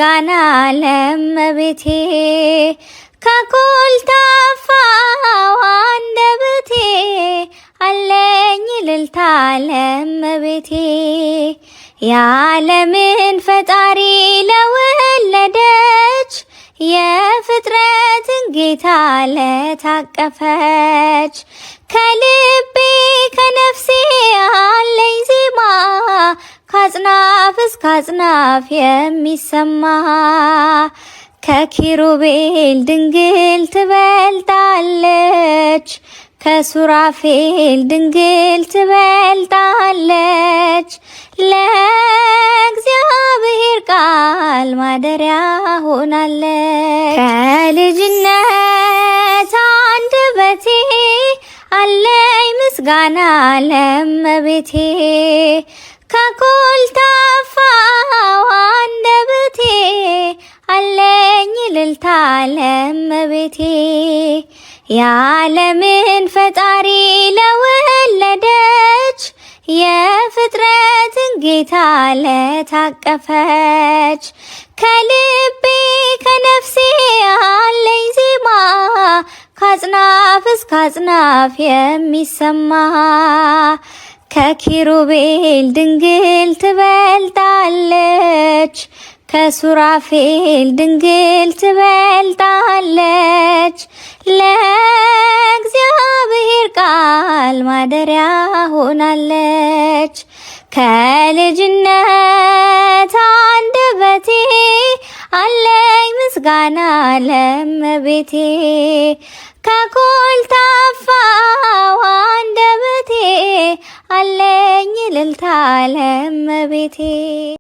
ምስጋና ለእመቤቴ ከኮልታፋው አንደበቴ አለኝ እልልታ ለእመቤቴ የዓለምን ፈጣሪ ለወለደች የፍጥረትን ጌታ ለታቀፈች ከልቤ ከነፍሴ አለኝ ዜማ ከአጽናፍ እስከ አጽናፍ የሚሰማ ከኪሩቤል ድንግል ትበልጣለች ከሱራፌል ድንግል ትበልጣለች ለእግዚአብሔር ቃል ማደሪያ ሆናለች ከልጅነት አንደበቴ አለኝ ምስጋና ለእመቤቴ ከኮልታፋው አንደበቴ አለኝ እልልታ ለእመቤቴ የዓለምን ፈጣሪ ለወለደች የፍጥረትን ጌታ ለታቀፈች ከልቤ ከነፍሴ አለኝ ዜማ ከአጽናፍ እስከ አጽናፍ የሚሰማ ከኪሩቤል ድንግል ትበልጣለች ከሱራፌል ድንግል ትበልጣለች ለእግዚአብሔር ቃል ማደሪያ ሆናለች ከልጅነት አንደበቴ አለኝ ምስጋና ለእመቤቴ ከኮልታፋው አንደበቴ አለኝ እልልታ ለእመቤቴ